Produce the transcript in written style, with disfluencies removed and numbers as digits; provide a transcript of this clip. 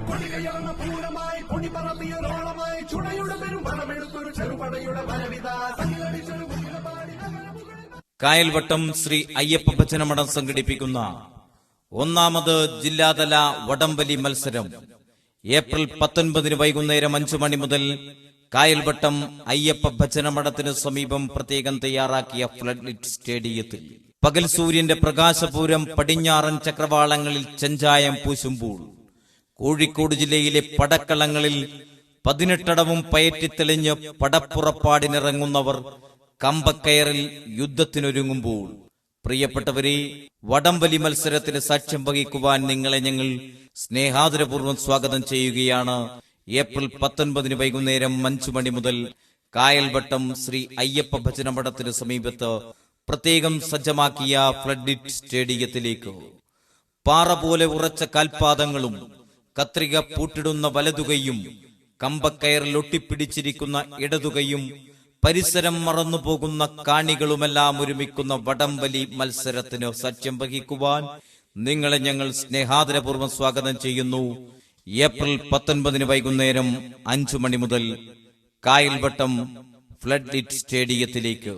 കൊടികയർന്ന പൂരമായി കൊടിപറത്തിയൊരോളമായി ചുടയുടെ പെരും പണമെടുത്തൊരു ചെറുപടയുടെ വരവിത കായൽവട്ടം ശ്രീ അയ്യപ്പ ഭജനമഠം സംഘടിപ്പിക്കുന്ന ഒന്നാമത് ജില്ലാതല വടംവലി മത്സരം ഏപ്രിൽ 19 വൈകുന്നേരം 5 മണി മുതൽ കായൽവട്ടം അയ്യപ്പ ഭജനമഠത്തിന് സമീപം പ്രത്യേകം തയ്യാറാക്കിയ ഫ്ലഡ് ലിറ്റ് സ്റ്റേഡിയത്തിൽ പകൽ സൂര്യന്റെ പ്രകാശപൂരം പടിഞ്ഞാറൻ ചക്രവാളങ്ങളിൽ ചെഞ്ചായം പൂശുമ്പോൾ കോഴിക്കോട് ജില്ലയിലെ പടക്കളങ്ങളിൽ 18 പയറ്റിത്തെളിഞ്ഞ് പടപ്പുറപ്പാടിനിറങ്ങുന്നവർ കമ്പക്കയറിൽ യുദ്ധത്തിനൊരുങ്ങുമ്പോൾ പ്രിയപ്പെട്ടവരെ, വടംവലി മത്സരത്തിന് സാക്ഷ്യം വഹിക്കുവാൻ നിങ്ങളെ ഞങ്ങൾ സ്നേഹാദരപൂർവ്വം സ്വാഗതം ചെയ്യുകയാണ്. ഏപ്രിൽ 19 വൈകുന്നേരം 5 മണി മുതൽ കായൽവട്ടം ശ്രീ അയ്യപ്പ ഭജനമഠത്തിന് സമീപത്ത് പ്രത്യേകം സജ്ജമാക്കിയ ഫ്ലഡ് ലിറ്റ് സ്റ്റേഡിയത്തിലേക്ക്. പാറ പോലെ ഉറച്ച കാൽപാദങ്ങളും കത്രിക പൂട്ടിടുന്ന വലതുകൈയും കമ്പക്കയറിൽ ഒട്ടിപ്പിടിച്ചിരിക്കുന്ന ഇടതുകൈയും പരിസരം മറന്നുപോകുന്ന കാണികളുമെല്ലാം ഒരുമിക്കുന്ന വടംവലി മത്സരത്തിന് സാക്ഷ്യം വഹിക്കുവാൻ നിങ്ങളെ ഞങ്ങൾ സ്നേഹാദരപൂർവ്വം സ്വാഗതം ചെയ്യുന്നു. ഏപ്രിൽ 19 വൈകുന്നേരം 5 മണി മുതൽ കായൽവട്ടം ഫ്ലഡ് ലിറ്റ് സ്റ്റേഡിയത്തിലേക്ക്.